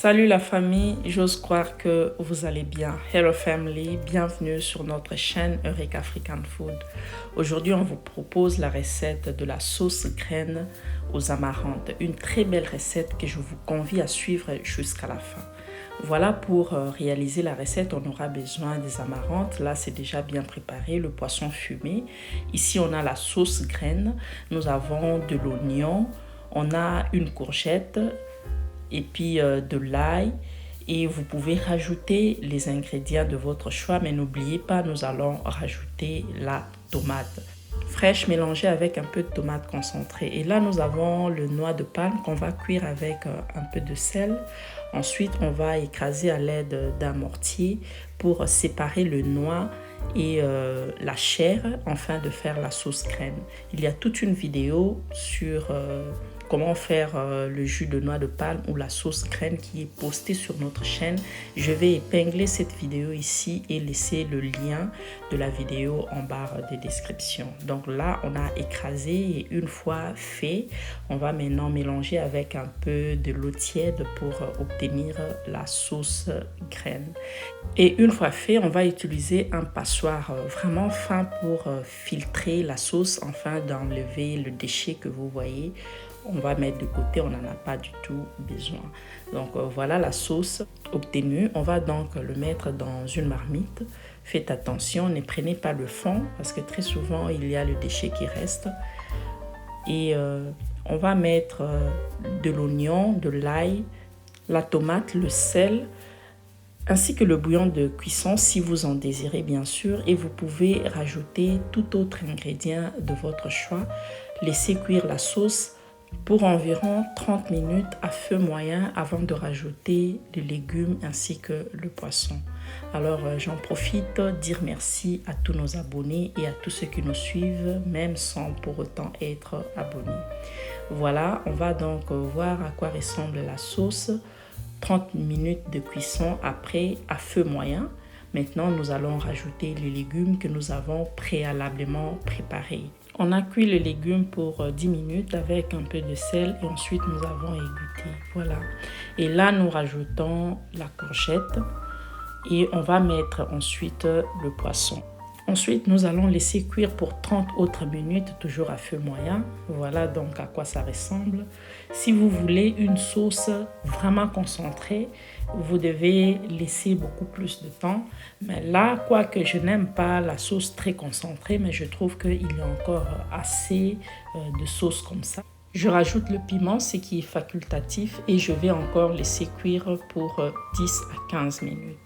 Salut la famille, j'ose croire que vous allez bien. Hello family, bienvenue sur notre chaîne Eureka African Food. Aujourd'hui, on vous propose la recette de la sauce graine aux amarantes. Une très belle recette que je vous convie à suivre jusqu'à la fin. Voilà, pour réaliser la recette, on aura besoin des amarantes. Là, c'est déjà bien préparé, le poisson fumé. Ici, on a la sauce graine. Nous avons de l'oignon, on a une courgette, et puis de l'ail, et vous pouvez rajouter les ingrédients de votre choix, mais n'oubliez pas, nous allons rajouter la tomate fraîche mélangée avec un peu de tomate concentrée. Et là, nous avons le noix de palme qu'on va cuire avec un peu de sel. Ensuite, on va écraser à l'aide d'un mortier pour séparer le noix et la chair, afin de faire la sauce graine. Il y a toute une vidéo sur comment faire le jus de noix de palme ou la sauce graine qui est postée sur notre chaîne. Je vais épingler cette vidéo ici et laisser le lien de la vidéo en barre de description. Donc là, on a écrasé et une fois fait, on va maintenant mélanger avec un peu de l'eau tiède pour obtenir la sauce graine. Et une fois fait, on va utiliser un passoire vraiment fin pour filtrer la sauce, afin d'enlever le déchet que vous voyez. On va mettre de côté, on n'en a pas du tout besoin. Donc voilà la sauce obtenue. On va donc le mettre dans une marmite. Faites attention, ne prenez pas le fond parce que très souvent il y a le déchet qui reste. Et on va mettre de l'oignon, de l'ail, la tomate, le sel, ainsi que le bouillon de cuisson si vous en désirez bien sûr. Et vous pouvez rajouter tout autre ingrédient de votre choix. Laissez cuire la sauce pour environ 30 minutes à feu moyen avant de rajouter les légumes ainsi que le poisson. Alors j'en profite dire merci à tous nos abonnés et à tous ceux qui nous suivent, même sans pour autant être abonnés. Voilà, on va donc voir à quoi ressemble la sauce. 30 minutes de cuisson après à feu moyen. Maintenant, nous allons rajouter les légumes que nous avons préalablement préparés. On a cuit les légumes pour 10 minutes avec un peu de sel et ensuite nous avons égoutté. Voilà. Et là, nous rajoutons la courgette et on va mettre ensuite le poisson. Ensuite, nous allons laisser cuire pour 30 autres minutes, toujours à feu moyen. Voilà donc à quoi ça ressemble. Si vous voulez une sauce vraiment concentrée, vous devez laisser beaucoup plus de temps. Mais là, quoique je n'aime pas la sauce très concentrée, mais je trouve qu'il y a encore assez de sauce comme ça. Je rajoute le piment, ce qui est facultatif, et je vais encore laisser cuire pour 10 à 15 minutes.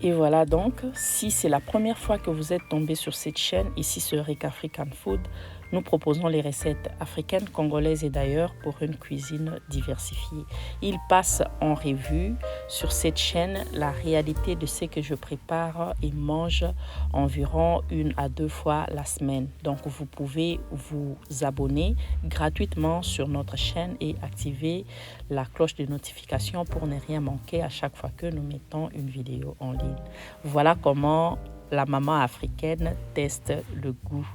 Et voilà donc, si c'est la première fois que vous êtes tombé sur cette chaîne, ici sur Eureka African Food, nous proposons les recettes africaines, congolaises et d'ailleurs pour une cuisine diversifiée. Il passe en revue sur cette chaîne la réalité de ce que je prépare et mange environ 1 à 2 fois la semaine. Donc vous pouvez vous abonner gratuitement sur notre chaîne et activer la cloche de notification pour ne rien manquer à chaque fois que nous mettons une vidéo en ligne. Voilà comment la maman africaine teste le goût.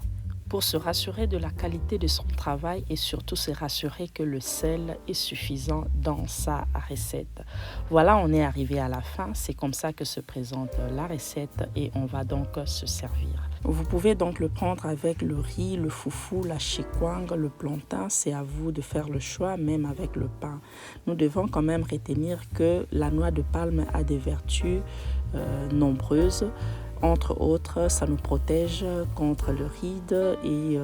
Pour se rassurer de la qualité de son travail et surtout se rassurer que le sel est suffisant dans sa recette. Voilà, on est arrivé à la fin. C'est comme ça que se présente la recette et on va donc se servir. Vous pouvez donc le prendre avec le riz, le foufou, la chikwang, le plantain. C'est à vous de faire le choix, même avec le pain. Nous devons quand même retenir que la noix de palme a des vertus nombreuses. Entre autres, ça nous protège contre le ride et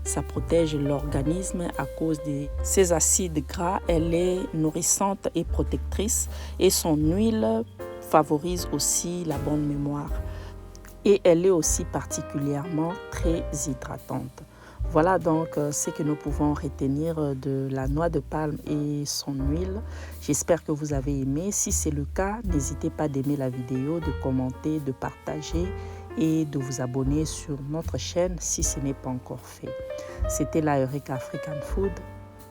ça protège l'organisme à cause de ses acides gras. Elle est nourrissante et protectrice et son huile favorise aussi la bonne mémoire. Et elle est aussi particulièrement très hydratante. Voilà donc ce que nous pouvons retenir de la noix de palme et son huile. J'espère que vous avez aimé. Si c'est le cas, n'hésitez pas d'aimer la vidéo, de commenter, de partager et de vous abonner sur notre chaîne si ce n'est pas encore fait. C'était la Eureka African Food,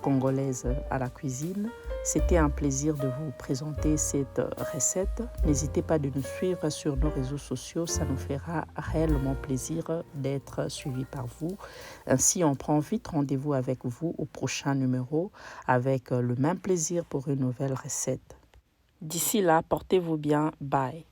congolaise à la cuisine. C'était un plaisir de vous présenter cette recette. N'hésitez pas de nous suivre sur nos réseaux sociaux, ça nous fera réellement plaisir d'être suivis par vous. Ainsi, on prend vite rendez-vous avec vous au prochain numéro avec le même plaisir pour une nouvelle recette. D'ici là, portez-vous bien. Bye.